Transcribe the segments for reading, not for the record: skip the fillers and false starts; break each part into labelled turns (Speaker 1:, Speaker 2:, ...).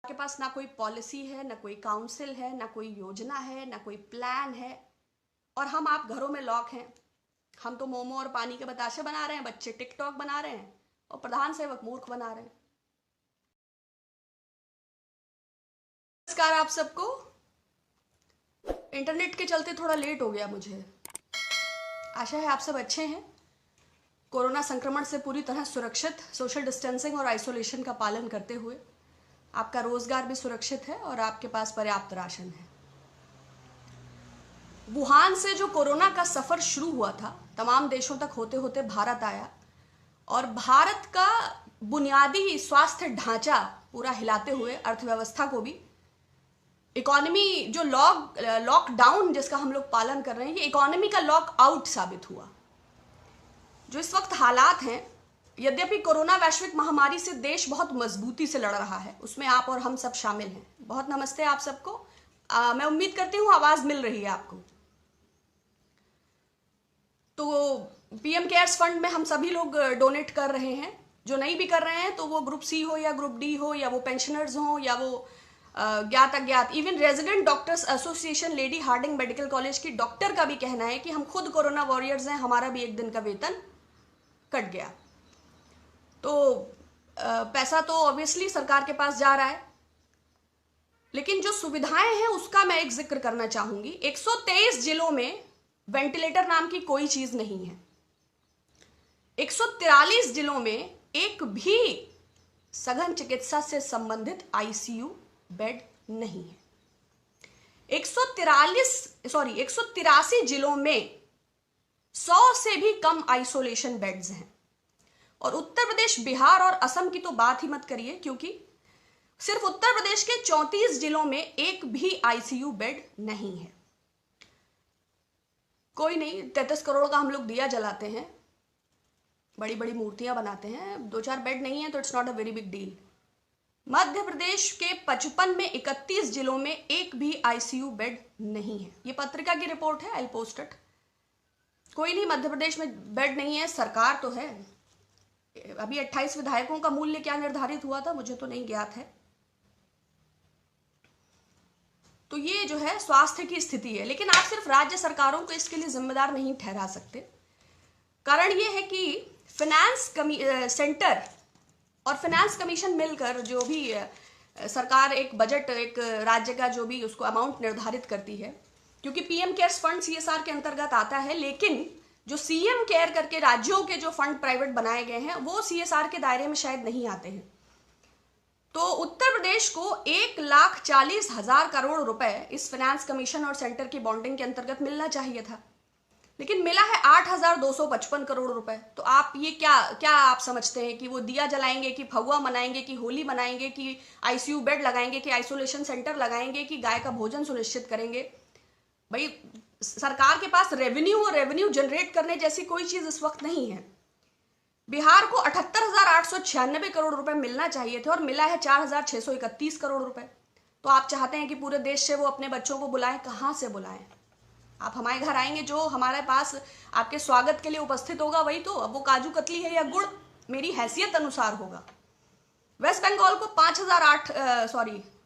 Speaker 1: के पास ना कोई पॉलिसी है, ना कोई काउंसिल है, ना कोई योजना है, ना कोई प्लान है, और हम आप घरों में लॉक हैं। हम तो मोमो और पानी के बताशे बना रहे हैं, बच्चे टिकटॉक बना रहे हैं और प्रधान सेवक मूर्ख बना रहे हैं। नमस्कार आप सबको। इंटरनेट के चलते थोड़ा लेट हो गया मुझे। आशा है आप सब अच्छे हैं, कोरोना संक्रमण से पूरी तरह सुरक्षित, सोशल डिस्टेंसिंग और आइसोलेशन का पालन करते हुए। आपका रोजगार भी सुरक्षित है और आपके पास पर्याप्त राशन है। वुहान से जो कोरोना का सफर शुरू हुआ था, तमाम देशों तक होते होते भारत आया और भारत का बुनियादी स्वास्थ्य ढांचा पूरा हिलाते हुए अर्थव्यवस्था को भी, इकोनॉमी जो लॉकडाउन जिसका हम लोग पालन कर रहे हैं, ये इकोनॉमी का लॉकआउट साबित हुआ। जो इस वक्त हालात हैं, यद्यपि कोरोना वैश्विक महामारी से देश बहुत मजबूती से लड़ रहा है, उसमें आप और हम सब शामिल हैं। बहुत नमस्ते आप सबको। मैं उम्मीद करती हूँ आवाज मिल रही है आपको। तो पीएम केयर्स फंड में हम सभी लोग डोनेट कर रहे हैं। जो नहीं भी कर रहे हैं तो वो ग्रुप सी हो या ग्रुप डी हो, या वो पेंशनर्स हो, या वो ज्ञात अज्ञात। Even resident doctors association Lady Hardinge Medical College की डॉक्टर का भी कहना है कि हम खुद कोरोना वॉरियर्स हैं, हमारा भी एक दिन का वेतन कट गया। तो पैसा तो ऑब्वियसली सरकार के पास जा रहा है, लेकिन जो सुविधाएं हैं उसका मैं एक जिक्र करना चाहूंगी। 123 जिलों में वेंटिलेटर नाम की कोई चीज नहीं है। 143 जिलों में एक भी सघन चिकित्सा से संबंधित आईसीयू बेड नहीं है। 183 जिलों में 100 से भी कम आइसोलेशन बेड्स हैं। और उत्तर प्रदेश, बिहार और असम की तो बात ही मत करिए, क्योंकि सिर्फ उत्तर प्रदेश के 34 जिलों में एक भी आईसीयू बेड नहीं है। कोई नहीं, 33 करोड़ का हम लोग दिया जलाते हैं, बड़ी बड़ी मूर्तियां बनाते हैं, 2-4 बेड नहीं है तो it's not a very big deal. Madhya Pradesh के 55 में 31 जिलों में एक भी आईसीयू बेड नहीं है। ये पत्रिका की रिपोर्ट है, आई विल पोस्ट इट। कोई नहीं, मध्य प्रदेश में बेड नहीं है, सरकार तो है। अभी 28 विधायकों का मूल्य क्या निर्धारित हुआ था मुझे तो नहीं ज्ञात है। तो ये जो है स्वास्थ्य की स्थिति है, लेकिन आप सिर्फ राज्य सरकारों को इसके लिए जिम्मेदार नहीं ठहरा सकते। कारण ये है कि फाइनेंस सेंटर और फाइनेंस कमीशन मिलकर जो भी सरकार एक बजट, एक राज्य का जो भी उसको अमाउंट निर्धारित करती है, क्योंकि पीएम केयर्स फंड सीएसआर के अंतर्गत आता है, लेकिन जो सीएम केयर करके राज्यों के जो फंड प्राइवेट बनाए गए हैं वो सीएसआर के दायरे में शायद नहीं आते हैं। तो उत्तर प्रदेश को 1,40,000 करोड़ रुपए इस फाइनेंस कमीशन और सेंटर की बॉन्डिंग के अंतर्गत मिलना चाहिए था, लेकिन मिला है 8,255 करोड़ रुपए। तो आप ये क्या आप समझते हैं कि वो दिया जलाएंगे, कि फगुआ मनाएंगे, कि होली मनाएंगे, कि आईसीयू बेड लगाएंगे, कि आइसोलेशन सेंटर लगाएंगे, कि गाय का भोजन सुनिश्चित करेंगे? भाई, सरकार के पास रेवेन्यू जनरेट करने जैसी कोई चीज इस वक्त नहीं है। बिहार को 78,896 करोड़ रुपए मिलना चाहिए थे और मिला है 4,631 करोड़ रुपए। तो आप चाहते हैं कि पूरे देश से वो अपने बच्चों को बुलाएं, कहां से बुलाएं? आप हमारे घर आएंगे, जो हमारे पास आपके स्वागत के लिए उपस्थित होगा वही तो, अब वो काजू कतली है या गुड़, मेरी हैसियत अनुसार होगा। वेस्ट बंगाल को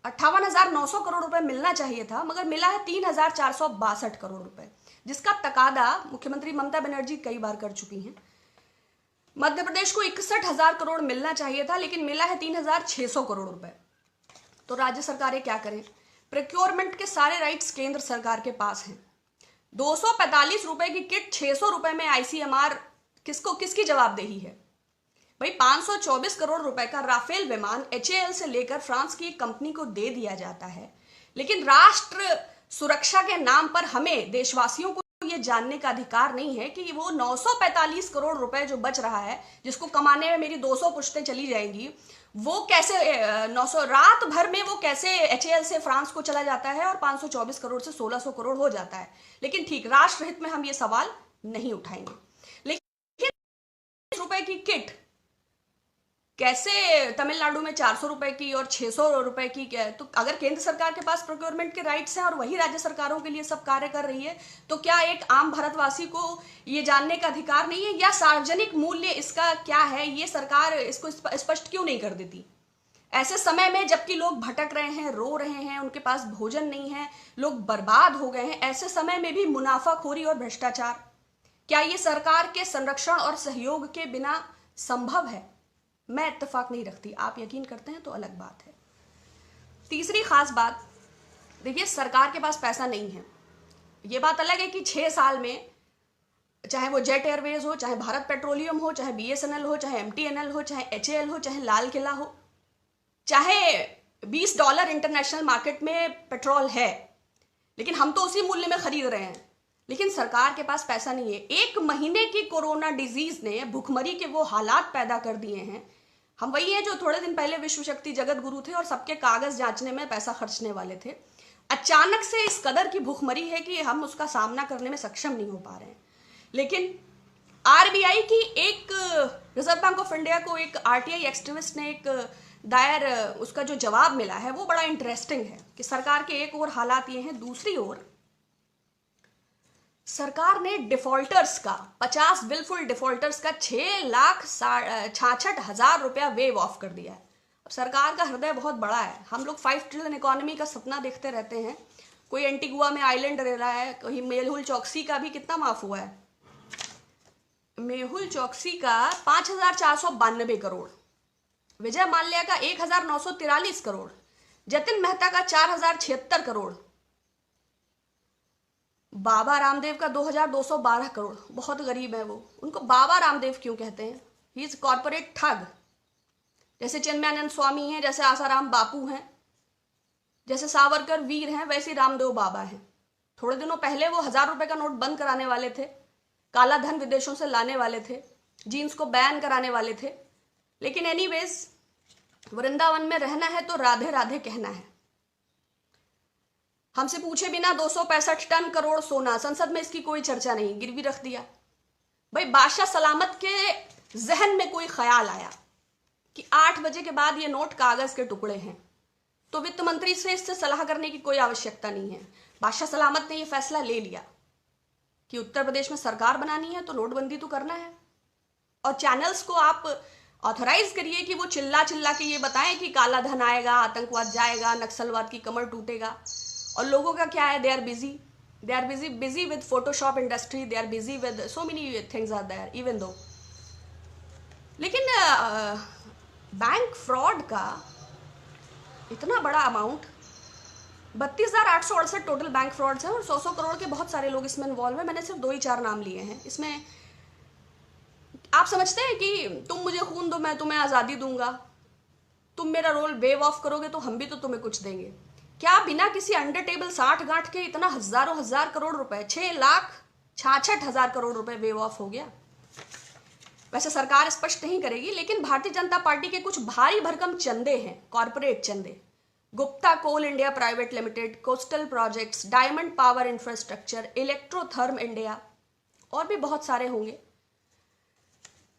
Speaker 1: 58,900 करोड़ रुपए मिलना चाहिए था, मगर मिला है 3,462 करोड़ रुपए, जिसका तकादा मुख्यमंत्री ममता बनर्जी कई बार कर चुकी हैं। मध्य प्रदेश को 61,000 करोड़ मिलना चाहिए था, लेकिन मिला है 3,600 करोड़ रुपए। तो राज्य सरकारें क्या करें? प्रोक्योरमेंट के सारे राइट्स केंद्र सरकार के पास हैं। 245 रुपए की किट 600 रुपए में आईसीएमआर किसकी जवाबदेही है? भाई, 524 करोड़ रुपए का राफेल विमान एचएएल से लेकर फ्रांस की एक कंपनी को दे दिया जाता है, लेकिन राष्ट्र सुरक्षा के नाम पर हमें देशवासियों को ये जानने का अधिकार नहीं है कि वो 945 करोड़ रुपए जो बच रहा है, जिसको कमाने में मेरी 200 पुश्तें चली जाएंगी, वो कैसे 900 रात भर में वो कैसे एचएएल से फ्रांस को चला जाता है और 524 करोड़ से 1600 करोड़ हो जाता है। लेकिन ठीक, राष्ट्रहित में हम ये सवाल नहीं उठाएंगे। लेकिन रुपए की किट कैसे तमिलनाडु में 400 रुपए की और 600 रुपए की? तो अगर केंद्र सरकार के पास प्रोक्योरमेंट के राइट्स हैं और वही राज्य सरकारों के लिए सब कार्य कर रही है, तो क्या एक आम भारतवासी को ये जानने का अधिकार नहीं है? या सार्वजनिक मूल्य इसका क्या है, ये सरकार इसको स्पष्ट क्यों नहीं कर देती? ऐसे समय में जबकि लोग भटक रहे हैं, रो रहे हैं, उनके पास भोजन नहीं है, लोग बर्बाद हो गए हैं, ऐसे समय में भी मुनाफाखोरी और भ्रष्टाचार, क्या ये सरकार के संरक्षण और सहयोग के बिना संभव है? मैं इत्तेफाक नहीं रखती। आप यकीन करते हैं तो अलग बात है। तीसरी खास बात, देखिए सरकार के पास पैसा नहीं है। ये बात अलग है कि 6 साल में चाहे वो जेट एयरवेज हो, चाहे भारत पेट्रोलियम हो, चाहे BSNL हो, चाहे MTNL हो, चाहे HAL हो, चाहे लाल किला हो, चाहे $20 इंटरनेशनल मार्केट में पेट्रोल है, लेकिन हम तो उसी मूल्य में खरीद रहे हैं, लेकिन सरकार के पास पैसा नहीं है। 1 महीने की कोरोना डिजीज ने भुखमरी के वो हालात पैदा कर दिए हैं। हम वही हैं जो थोड़े दिन पहले विश्व शक्ति जगत गुरु थे और सबके कागज जांचने में पैसा खर्चने वाले थे। अचानक से इस कदर की भुखमरी है कि हम उसका सामना करने में सक्षम नहीं हो पा रहे हैं। लेकिन RBI की एक, रिजर्व बैंक ऑफ इंडिया को एक RTI एक्टिविस्ट ने एक दायर उसका जो जवाब मिला है वो बड़ा इंटरेस्टिंग है कि सरकार के एक और हालात ये हैं, दूसरी ओर सरकार ने डिफॉल्टर्स का 50 बिलफुल डिफॉल्टर्स का 6,66,000 रुपया वेव ऑफ कर दिया है। अब सरकार का हृदय बहुत बड़ा है। हम लोग 5 ट्रिलियन इकोनॉमी का सपना देखते रहते हैं। कोई एंटीगुआ में आइलैंड रह रहा है, कहीं मेहुल चौकसी का भी कितना माफ हुआ है, मेहुल चौकसी का 5,492 करोड़, विजय माल्या का 1,943 करोड़, जतिन मेहता का 4,076 करोड़, बाबा रामदेव का 2,212 करोड़। बहुत गरीब है वो, उनको बाबा रामदेव क्यों कहते हैं? ही इज कॉर्पोरेट ठग। जैसे चिन्मयानंद स्वामी हैं, जैसे आसाराम बापू हैं, जैसे सावरकर वीर हैं, वैसे रामदेव बाबा हैं। थोड़े दिनों पहले वो 1,000 रुपए का नोट बंद कराने वाले थे, काला धन विदेशों से लाने वाले थे, जीन्स को बैन कराने वाले थे, लेकिन एनीवेज वृंदावन में रहना है तो राधे राधे कहना है। हमसे पूछे बिना 265 टन करोड़ सोना, संसद में इसकी कोई चर्चा नहीं, गिरवी रख दिया। भाई बादशाह सलामत के जहन में कोई ख्याल आया कि 8 बजे के बाद ये नोट कागज के टुकड़े हैं, तो वित्त मंत्री से इससे सलाह करने की कोई आवश्यकता नहीं है। बादशाह सलामत ने ये फैसला ले लिया कि उत्तर प्रदेश में सरकार बनानी है तो नोटबंदी तो करना है, और चैनल्स को आप ऑथराइज करिए कि वो चिल्ला चिल्ला के ये बताएं कि काला धन आएगा, आतंकवाद जाएगा, नक्सलवाद की कमर टूटेगा। और लोगों का क्या है, they are busy with Photoshop industry, they are busy with so many things are there even though. लेकिन बैंक फ्रॉड का इतना बड़ा अमाउंट, 32,868 टोटल बैंक फ्रॉड्स हैं और 100 करोड़ के बहुत सारे लोग इसमें इन्वॉल्व हैं। मैंने सिर्फ 2 ही 4 नाम लिए हैं। इसमें आप समझते हैं कि तुम मुझे खून दो मैं तुम्हें आज़ादी दूंगा, तुम मेरा रोल वेव ऑफ करोगे तो हम भी तो तुम्हें कुछ देंगे। क्या बिना किसी अंडर टेबल 60 गांठ के इतना हजारों हजार करोड़ रुपए, 6,66,000 करोड़ रुपए वेव ऑफ हो गया? वैसे सरकार स्पष्ट नहीं करेगी, लेकिन भारतीय जनता पार्टी के कुछ भारी भरकम चंदे हैं, कॉर्पोरेट चंदे। Gupta coal India private limited, coastal projects, diamond power infrastructure, electrotherm India, और भी बहुत सारे होंगे।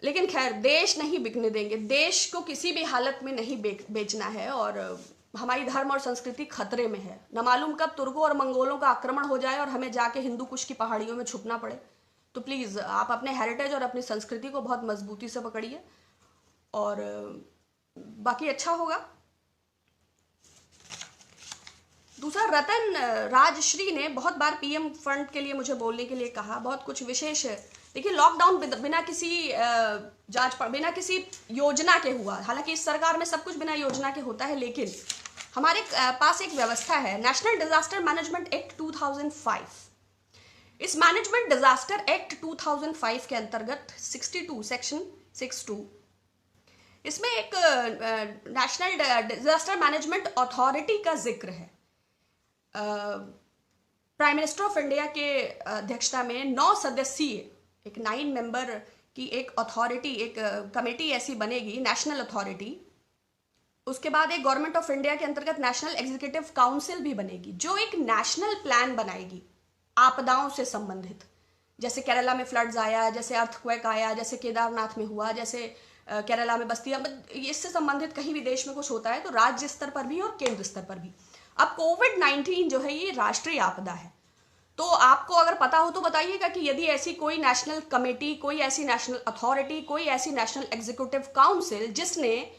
Speaker 1: लेकिन खैर, देश नहीं बिकने देंगे, देश को किसी भी हालत में नहीं बेचना है, और हमारी धर्म और संस्कृति खतरे में है। न मालूम कब तुर्कों और मंगोलों का आक्रमण हो जाए और हमें जाके हिंदू कुश की पहाड़ियों में छुपना पड़े। तो प्लीज़ आप अपने हेरिटेज और अपनी संस्कृति को बहुत मजबूती से पकड़िए, और बाकी अच्छा होगा। दूसरा, रतन राजश्री ने बहुत बार PM फंड के लिए मुझे बोलने के लिए कहा, बहुत कुछ विशेष है। देखिए, लॉकडाउन बिना किसी जांच पर, बिना किसी योजना के हुआ। हालांकि इस सरकार में सब कुछ बिना योजना के होता है, लेकिन हमारे पास एक व्यवस्था है, नेशनल डिजास्टर मैनेजमेंट एक्ट 2005। इस मैनेजमेंट डिजास्टर एक्ट 2005 के अंतर्गत 62 सेक्शन 62, इसमें एक नेशनल डिजास्टर मैनेजमेंट अथॉरिटी का जिक्र है। प्राइम मिनिस्टर ऑफ इंडिया के अध्यक्षता में 9 सदस्यीय, एक 9 मेंबर की एक अथॉरिटी, एक कमेटी ऐसी बनेगी, नेशनल अथॉरिटी। उसके बाद एक गवर्नमेंट ऑफ इंडिया के अंतर्गत नेशनल एग्जीक्यूटिव काउंसिल भी बनेगी, जो एक नेशनल प्लान बनाएगी आपदाओं से संबंधित। जैसे केरला में फ्लड्स आया, जैसे अर्थक्वेक आया, जैसे केदारनाथ में हुआ, जैसे केरला में बस्तियां, इससे संबंधित कहीं भी देश में कुछ होता है तो राज्य स्तर पर भी और केंद्र स्तर पर भी। अब कोविड-19 जो है ये राष्ट्रीय आपदा है, तो आपको अगर पता हो तो बताइएगा कि यदि ऐसी कोई नेशनल कमेटी, कोई ऐसी नेशनल अथॉरिटी, कोई ऐसी नेशनल एग्जीक्यूटिव काउंसिल जिसने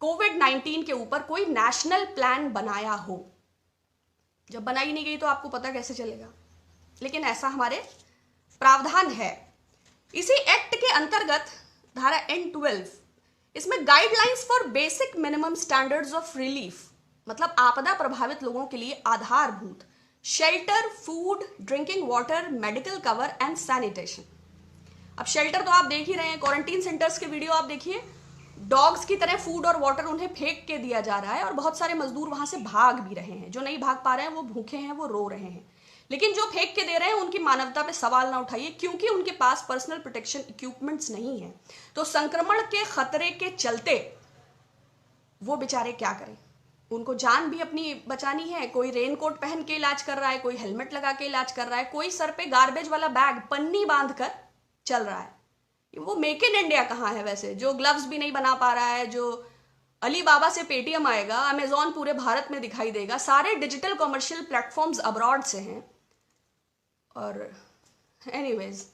Speaker 1: कोविड-19 के ऊपर कोई नेशनल प्लान बनाया हो। जब बनाई नहीं गई तो आपको पता कैसे चलेगा, लेकिन ऐसा हमारे प्रावधान है। इसी एक्ट के अंतर्गत धारा N12, इसमें guidelines for basic minimum standards of relief, मतलब आपदा प्रभावित लोगों के लिए आधारभूत shelter, food, drinking water, medical cover and sanitation. अब शेल्टर तो आप देख ही रहे हैं, क्वारंटीन सेंटर्स के वीडियो आप देखिए, डॉग्स की तरह फूड और वाटर उन्हें फेंक के दिया जा रहा है और बहुत सारे मजदूर वहां से भाग भी रहे हैं। जो नहीं भाग पा रहे हैं वो भूखे हैं, वो रो रहे हैं, लेकिन जो फेंक के दे रहे हैं उनकी मानवता पे सवाल ना उठाइए, क्योंकि उनके पास पर्सनल प्रोटेक्शन इक्विपमेंट्स नहीं है। तो संक्रमण के खतरे के चलते वो बेचारे क्या करें, उनको जान भी अपनी बचानी है। कोई रेनकोट पहन के इलाज कर रहा है, कोई हेलमेट लगा के इलाज कर रहा है, कोई सर पे गार्बेज वाला बैग पन्नी बांध कर चल रहा है। वो मेक इन इंडिया कहाँ है वैसे, जो ग्लव्स भी नहीं बना पा रहा है, जो अली बाबा से पेटीएम आएगा, अमेजॉन पूरे भारत में दिखाई देगा, सारे डिजिटल कमर्शियल प्लेटफॉर्म्स अब्रॉड से हैं। और एनीवेज,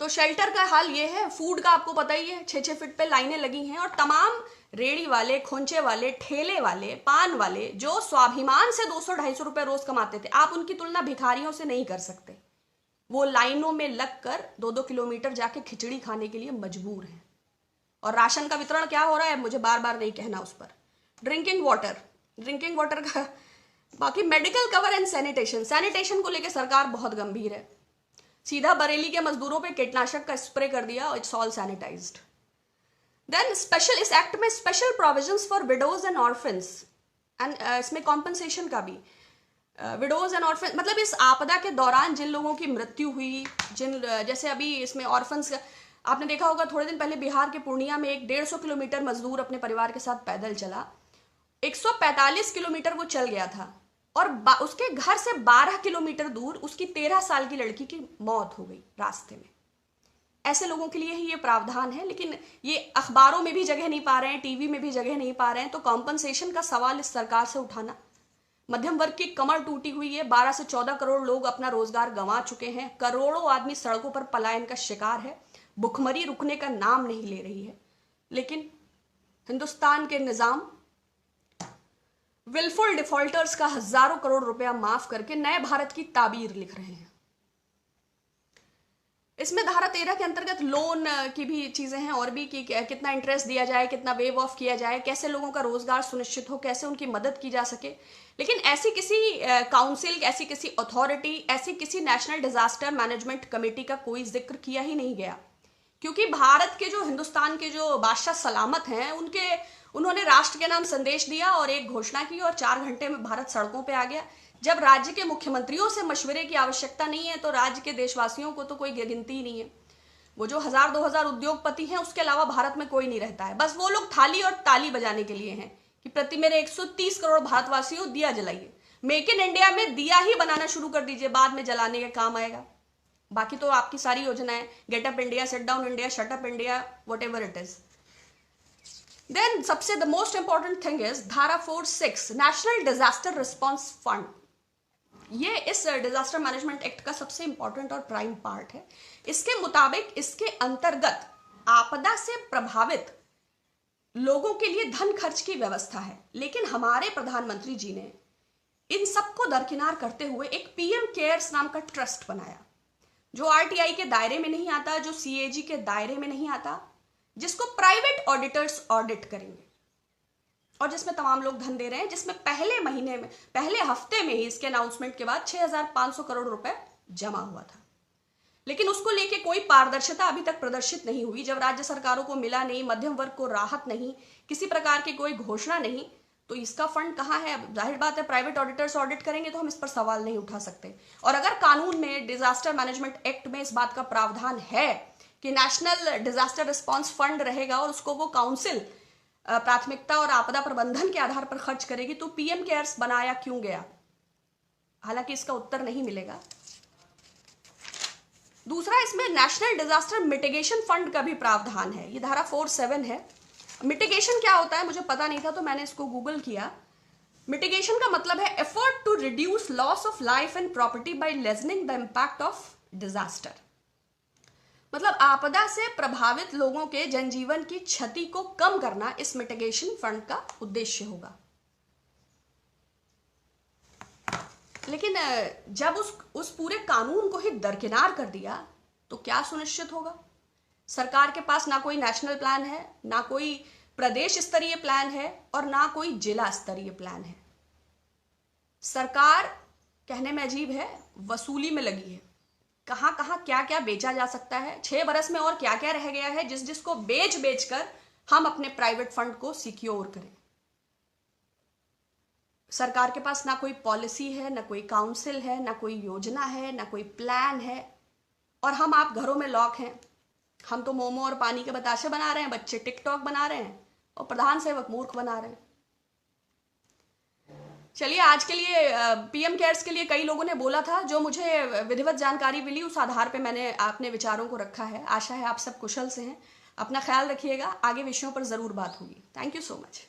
Speaker 1: तो शेल्टर का हाल ये है। फूड का आपको पता ही है, 6-6 फीट पे लाइनें लगी हैं और तमाम रेड़ी वाले, खोंचे वाले, ठेले वाले, पान वाले जो स्वाभिमान से 200-250 रुपए रोज कमाते थे, आप उनकी तुलना भिखारियों से नहीं कर सकते। वो लाइनों में लगकर 2-2 किलोमीटर जाके खिचड़ी खाने के लिए मजबूर हैं। और राशन का वितरण क्या हो रहा है, मुझे बार बार नहीं कहना उस पर। ड्रिंकिंग वाटर का, बाकी मेडिकल कवर एंड सैनिटेशन को लेकर सरकार बहुत गंभीर है। सीधा बरेली के मजदूरों पे कीटनाशक का स्प्रे कर दिया, it's all sanitised. Then special, इस एक्ट में special provisions for widows and orphans and इसमें कॉम्पनसेशन का भी। विडोज एंड ऑर्फन मतलब इस आपदा के दौरान जिन लोगों की मृत्यु हुई, जैसे अभी इसमें ऑर्फन्स, आपने देखा होगा थोड़े दिन पहले बिहार के पूर्णिया में एक 150 किलोमीटर मजदूर अपने परिवार के साथ पैदल चला, 145 किलोमीटर वो चल गया था और उसके घर से 12 किलोमीटर दूर उसकी 13 साल की लड़की की मौत हो गई रास्ते में। ऐसे लोगों के लिए ही ये प्रावधान है, लेकिन ये अखबारों में भी जगह नहीं पा रहे हैं, टीवी में भी जगह नहीं पा रहे हैं। तो कॉम्पनसेशन का सवाल इस सरकार से उठाना। मध्यम वर्ग की कमर टूटी हुई है, 12 से 14 करोड़ लोग अपना रोजगार गंवा चुके हैं, करोड़ों आदमी सड़कों पर पलायन का शिकार है, भुखमरी रुकने का नाम नहीं ले रही है। लेकिन हिंदुस्तान के निजाम विलफुल डिफॉल्टर्स का हजारों करोड़ रुपया माफ करके नए भारत की ताबीर लिख रहे हैं। इसमें धारा 13 के अंतर्गत लोन की भी चीजें हैं और भी, कि कितना इंटरेस्ट दिया जाए, कितना वेव ऑफ किया जाए, कैसे लोगों का रोजगार सुनिश्चित हो, कैसे उनकी मदद की जा सके। लेकिन ऐसी किसी काउंसिल, ऐसी किसी अथॉरिटी, ऐसी किसी नेशनल डिजास्टर मैनेजमेंट कमेटी का कोई जिक्र किया ही नहीं गया, क्योंकि भारत के जो, हिंदुस्तान के जो बादशाह सलामत हैं, उन्होंने राष्ट्र के नाम संदेश दिया और एक घोषणा की और 4 घंटे में भारत सड़कों पे आ गया। जब राज्य के मुख्यमंत्रियों से मशवरे की आवश्यकता नहीं है तो राज्य के देशवासियों को तो कोई गिनती ही नहीं है। वो जो 1000-2000 उद्योगपति हैं, उसके अलावा भारत में कोई नहीं रहता है। बस वो लोग थाली और ताली बजाने के लिए हैं कि प्रति मेरे 130 करोड़ भारतवासियों दिया जलाइए। मेक इन इंडिया में दिया ही बनाना शुरू कर दीजिए, बाद में जलाने के काम आएगा। बाकी तो आपकी सारी योजनाएं, get up India, set down India, shut up India, whatever it is. Then सबसे the most important thing is धारा 4(6) नेशनल डिजास्टर रिस्पॉन्स फंड। ये इस डिजास्टर मैनेजमेंट एक्ट का सबसे इंपॉर्टेंट और प्राइम पार्ट है। इसके मुताबिक इसके अंतर्गत आपदा से प्रभावित लोगों के लिए धन खर्च की व्यवस्था है। लेकिन हमारे प्रधानमंत्री जी ने इन सबको दरकिनार करते हुए एक पीएम केयर्स नाम का ट्रस्ट बनाया, जो आरटीआई के दायरे में नहीं आता, जो सीएजी के दायरे में नहीं आता, जिसको प्राइवेट ऑडिटर्स ऑडिट करेंगे और जिसमें तमाम लोग धन दे रहे हैं, जिसमें पहले हफ्ते में ही इसके अनाउंसमेंट के बाद 6500 करोड़ रुपए जमा हुआ था। लेकिन उसको लेके कोई पारदर्शिता अभी तक प्रदर्शित नहीं हुई। जब राज्य सरकारों को मिला नहीं, मध्यम वर्ग को राहत नहीं, किसी प्रकार की कोई घोषणा नहीं, तो इसका फंड कहाँ है? जाहिर बात है प्राइवेट ऑडिटर्स ऑडिट करेंगे तो हम इस पर सवाल नहीं उठा सकते। और अगर कानून में, डिजास्टर मैनेजमेंट एक्ट में इस बात का प्रावधान है कि नेशनल डिजास्टर रिस्पॉन्स फंड रहेगा और उसको वो काउंसिल प्राथमिकता और आपदा प्रबंधन के आधार पर खर्च करेगी, तो पीएम केयर्स बनाया क्यों गया? हालांकि इसका उत्तर नहीं मिलेगा। दूसरा, इसमें नेशनल डिजास्टर मिटिगेशन फंड का भी प्रावधान है। ये धारा 4(7) है। मिटिगेशन क्या होता है मुझे पता नहीं था, तो मैंने इसको गूगल किया। मिटिगेशन का मतलब है effort to reduce loss of life and property by lessening the impact of disaster. मतलब आपदा से प्रभावित लोगों के जनजीवन की क्षति को कम करना इस मिटिगेशन फंड का उद्देश्य होगा। लेकिन जब उस पूरे कानून को ही दरकिनार कर दिया तो क्या सुनिश्चित होगा? सरकार के पास ना कोई नेशनल प्लान है, ना कोई प्रदेश स्तरीय प्लान है और ना कोई जिला स्तरीय प्लान है। सरकार, कहने में अजीब है, वसूली में लगी है। कहां कहां क्या क्या बेचा जा सकता है, 6 बरस में और क्या क्या रह गया है जिसको बेच कर हम अपने प्राइवेट फंड को सिक्योर करें। सरकार के पास ना कोई पॉलिसी है, ना कोई काउंसिल है, ना कोई योजना है, ना कोई प्लान है, और हम आप घरों में लॉक हैं। हम तो मोमो और पानी के बताशे बना रहे हैं, बच्चे टिकटॉक बना रहे हैं और प्रधान सेवक मूर्ख बना रहे हैं। चलिए, आज के लिए पीएम केयर्स के लिए कई लोगों ने बोला था, जो मुझे विधिवत जानकारी मिली उस आधार पे मैंने अपने विचारों को रखा है। आशा है आप सब कुशल से हैं। अपना ख्याल रखिएगा, आगे विषयों पर जरूर बात होगी। Thank you so much.